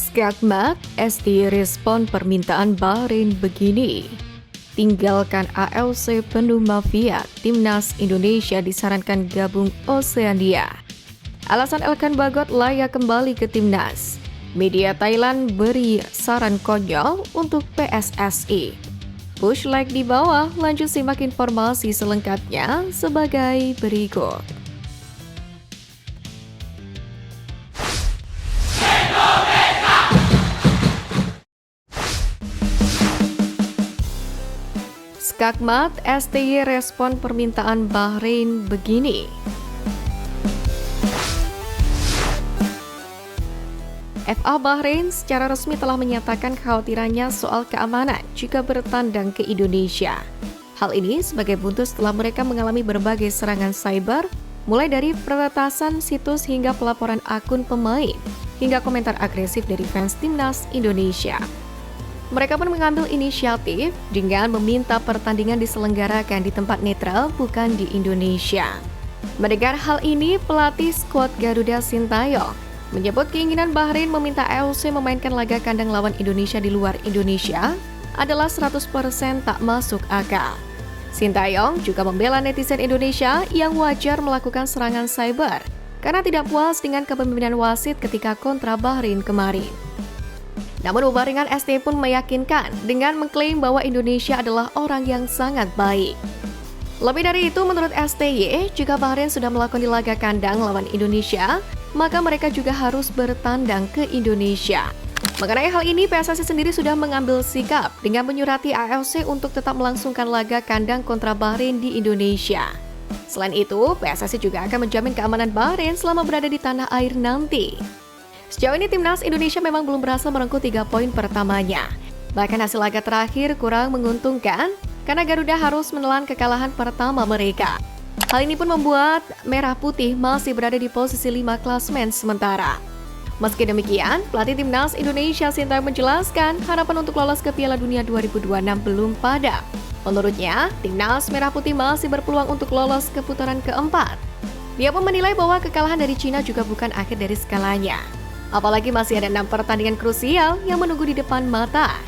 Skakmat, ST respon permintaan Bahrain begini. Tinggalkan AFC penuh mafia, Timnas Indonesia disarankan gabung Oseania. Alasan Elkan Bagot layak kembali ke Timnas. Media Thailand beri saran konyol untuk PSSI. Push like di bawah, lanjut simak informasi selengkapnya sebagai berikut. Skakmat, STY respon permintaan Bahrain begini. FA Bahrain secara resmi telah menyatakan kekhawatirannya soal keamanan jika bertandang ke Indonesia. Hal ini sebagai buntut setelah mereka mengalami berbagai serangan cyber, mulai dari peretasan situs hingga pelaporan akun pemain, hingga komentar agresif dari fans Timnas Indonesia. Mereka pun mengambil inisiatif dengan meminta pertandingan diselenggarakan di tempat netral, bukan di Indonesia. Mendengar hal ini, pelatih skuad Garuda Sintayong menyebut keinginan Bahrain meminta AFC memainkan laga kandang lawan Indonesia di luar Indonesia adalah 100% tak masuk akal. Sintayong juga membela netizen Indonesia yang wajar melakukan serangan cyber karena tidak puas dengan kepemimpinan wasit ketika kontra Bahrain kemarin. Namun Ubaringan ST pun meyakinkan dengan mengklaim bahwa Indonesia adalah orang yang sangat baik. Lebih dari itu, menurut STY, jika Bahrain sudah melakukan di laga kandang lawan Indonesia, maka mereka juga harus bertandang ke Indonesia. Mengenai hal ini, PSSI sendiri sudah mengambil sikap dengan menyurati AFC untuk tetap melangsungkan laga kandang kontra Bahrain di Indonesia. Selain itu, PSSI juga akan menjamin keamanan Bahrain selama berada di tanah air nanti. Sejauh ini Timnas Indonesia memang belum berhasil merengkuh 3 poin pertamanya. Bahkan hasil laga terakhir kurang menguntungkan karena Garuda harus menelan kekalahan pertama mereka. Hal ini pun membuat Merah Putih masih berada di posisi 5 klasemen sementara. Meski demikian, pelatih Timnas Indonesia Sintayong menjelaskan harapan untuk lolos ke Piala Dunia 2026 belum padam. Menurutnya, Timnas Merah Putih masih berpeluang untuk lolos ke putaran keempat. Dia pun menilai bahwa kekalahan dari Cina juga bukan akhir dari segalanya. Apalagi masih ada 6 pertandingan krusial yang menunggu di depan mata.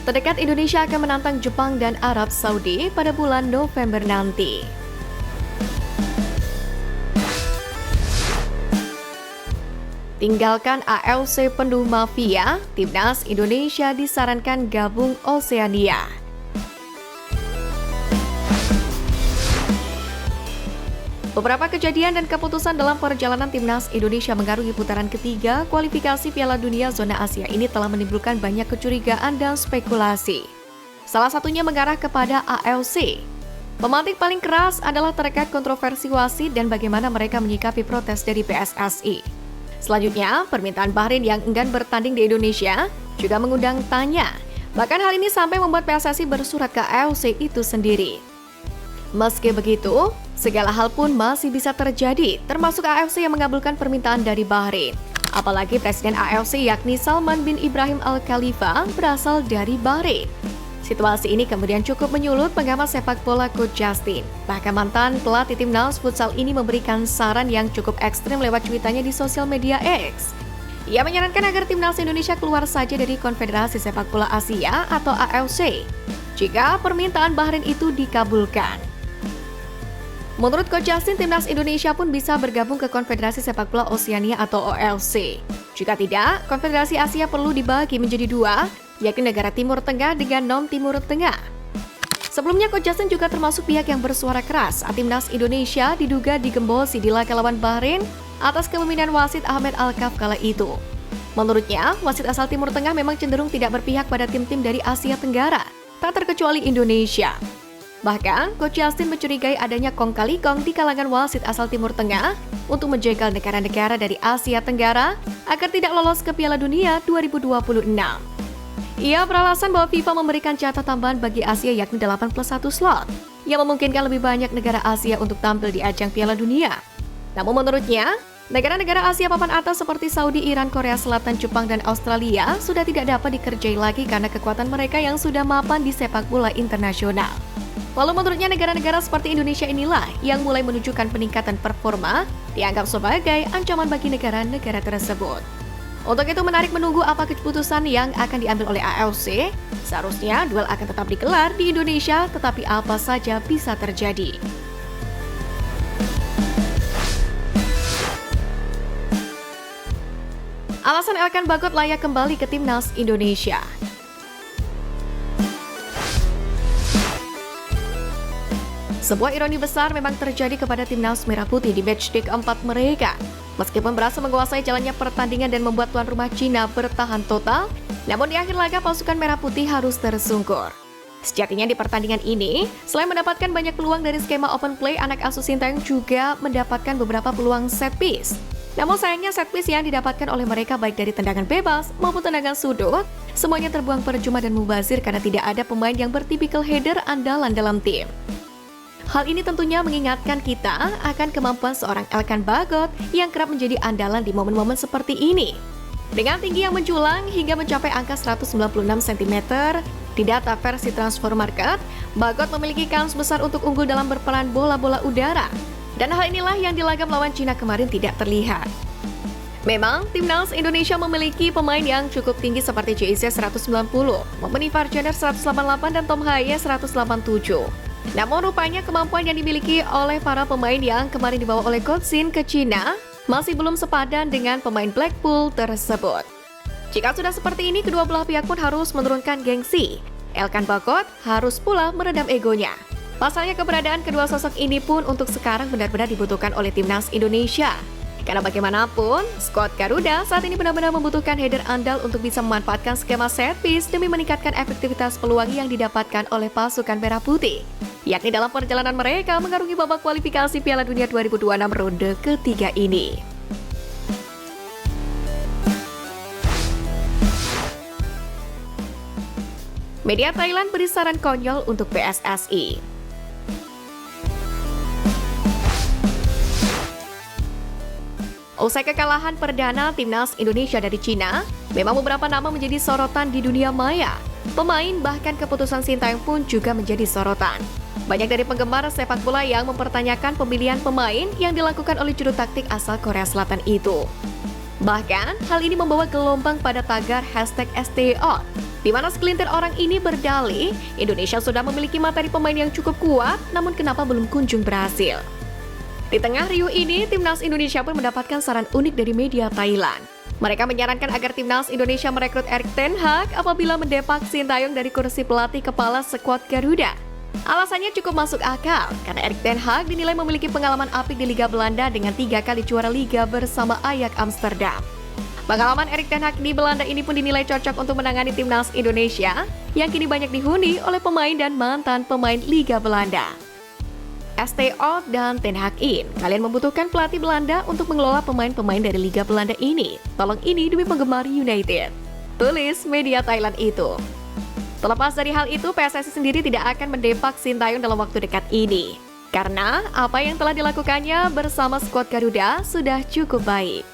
Terdekat Indonesia akan menantang Jepang dan Arab Saudi pada bulan November nanti. Tinggalkan AFC penuh mafia, Timnas Indonesia disarankan gabung Oseania. Beberapa kejadian dan keputusan dalam perjalanan Timnas Indonesia mengarungi putaran ketiga kualifikasi Piala Dunia Zona Asia ini telah menimbulkan banyak kecurigaan dan spekulasi. Salah satunya mengarah kepada AFC. Pemantik paling keras adalah terkait kontroversi wasit dan bagaimana mereka menyikapi protes dari PSSI. Selanjutnya, permintaan Bahrain yang enggan bertanding di Indonesia juga mengundang tanya. Bahkan hal ini sampai membuat PSSI bersurat ke AFC itu sendiri. Meski begitu, segala hal pun masih bisa terjadi, termasuk AFC yang mengabulkan permintaan dari Bahrain. Apalagi Presiden AFC yakni Salman bin Ibrahim Al-Khalifa berasal dari Bahrain. Situasi ini kemudian cukup menyulut pengamat sepak bola Coach Justin. Bahkan mantan pelatih Timnas Futsal ini memberikan saran yang cukup ekstrim lewat cuitannya di sosial media X. Ia menyarankan agar Timnas Indonesia keluar saja dari Konfederasi Sepak Bola Asia atau AFC jika permintaan Bahrain itu dikabulkan. Menurut Coach Justin, Timnas Indonesia pun bisa bergabung ke Konfederasi Sepak Bola Oseania atau OLC. Jika tidak, Konfederasi Asia perlu dibagi menjadi 2, yakni negara Timur Tengah dengan non-Timur Tengah. Sebelumnya, Coach Justin juga termasuk pihak yang bersuara keras saat Timnas Indonesia diduga digembosi di laga lawan Bahrain atas kepemimpinan wasit Ahmed Al-Kaf kala itu. Menurutnya, wasit asal Timur Tengah memang cenderung tidak berpihak pada tim-tim dari Asia Tenggara, tak terkecuali Indonesia. Bahkan, Coach Justin mencurigai adanya kong kali kong di kalangan wasit asal Timur Tengah untuk menjegal negara-negara dari Asia Tenggara agar tidak lolos ke Piala Dunia 2026. Ia beralasan bahwa FIFA memberikan jatah tambahan bagi Asia yakni 8+1 slot, yang memungkinkan lebih banyak negara Asia untuk tampil di ajang Piala Dunia. Namun menurutnya, negara-negara Asia papan atas seperti Saudi, Iran, Korea Selatan, Jepang, dan Australia sudah tidak dapat dikerjai lagi karena kekuatan mereka yang sudah mapan di sepak bola internasional. Lalu menurutnya negara-negara seperti Indonesia inilah yang mulai menunjukkan peningkatan performa dianggap sebagai ancaman bagi negara-negara tersebut. Untuk itu menarik menunggu apa keputusan yang akan diambil oleh AFC. Seharusnya duel akan tetap digelar di Indonesia, tetapi apa saja bisa terjadi. Alasan Elkan Bagot layak kembali ke timnas Indonesia. Sebuah ironi besar memang terjadi kepada timnas Merah Putih di matchday keempat mereka. Meskipun berhasil menguasai jalannya pertandingan dan membuat tuan rumah Cina bertahan total, namun di akhir laga pasukan Merah Putih harus tersungkur. Sejatinya di pertandingan ini, selain mendapatkan banyak peluang dari skema open play, anak asuh Sintayong juga mendapatkan beberapa peluang set piece. Namun sayangnya set piece yang didapatkan oleh mereka baik dari tendangan bebas maupun tendangan sudut, semuanya terbuang percuma dan mubazir karena tidak ada pemain yang bertipikal header andalan dalam tim. Hal ini tentunya mengingatkan kita akan kemampuan seorang Elkan Bagot yang kerap menjadi andalan di momen-momen seperti ini. Dengan tinggi yang menjulang hingga mencapai angka 196 cm, di data versi Transfer Market, Bagot memiliki kans besar untuk unggul dalam berperan bola-bola udara. Dan hal inilah yang di laga melawan Cina kemarin tidak terlihat. Memang, timnas Indonesia memiliki pemain yang cukup tinggi seperti JIC 190, maupun Ivar Jenner 188 dan Tom Haye 187. Namun rupanya kemampuan yang dimiliki oleh para pemain yang kemarin dibawa oleh Coach Shin ke Cina masih belum sepadan dengan pemain Blackpool tersebut. Jika sudah seperti ini, kedua belah pihak pun harus menurunkan gengsi. Elkan Bagot harus pula meredam egonya. Pasalnya keberadaan kedua sosok ini pun untuk sekarang benar-benar dibutuhkan oleh timnas Indonesia. Karena bagaimanapun, skuad Garuda saat ini benar-benar membutuhkan header andal untuk bisa memanfaatkan skema set piece demi meningkatkan efektivitas peluang yang didapatkan oleh pasukan Merah Putih, yakni dalam perjalanan mereka mengarungi babak kualifikasi Piala Dunia 2026 ronde ketiga ini. Media Thailand beri saran konyol untuk PSSI. Usai kekalahan perdana timnas Indonesia dari Cina, memang beberapa nama menjadi sorotan di dunia maya. Pemain bahkan keputusan Sintayong pun juga menjadi sorotan. Banyak dari penggemar sepak bola yang mempertanyakan pemilihan pemain yang dilakukan oleh juru taktik asal Korea Selatan itu. Bahkan, hal ini membawa gelombang pada tagar #STO, di mana segelintir orang ini berdalih Indonesia sudah memiliki materi pemain yang cukup kuat, namun kenapa belum kunjung berhasil. Di tengah riuh ini, timnas Indonesia pun mendapatkan saran unik dari media Thailand. Mereka menyarankan agar timnas Indonesia merekrut Erik ten Hag apabila mendepak Sintayong dari kursi pelatih kepala skuad Garuda. Alasannya cukup masuk akal, karena Erik ten Hag dinilai memiliki pengalaman apik di Liga Belanda dengan 3 kali juara Liga bersama Ajax Amsterdam. Pengalaman Erik ten Hag di Belanda ini pun dinilai cocok untuk menangani timnas Indonesia, yang kini banyak dihuni oleh pemain dan mantan pemain Liga Belanda. STO dan Ten Hag in, kalian membutuhkan pelatih Belanda untuk mengelola pemain-pemain dari Liga Belanda ini. Tolong ini demi penggemar United. Tulis media Thailand itu. Terlepas dari hal itu, PSSI sendiri tidak akan mendepak Sintayong dalam waktu dekat ini. Karena apa yang telah dilakukannya bersama skuad Garuda sudah cukup baik.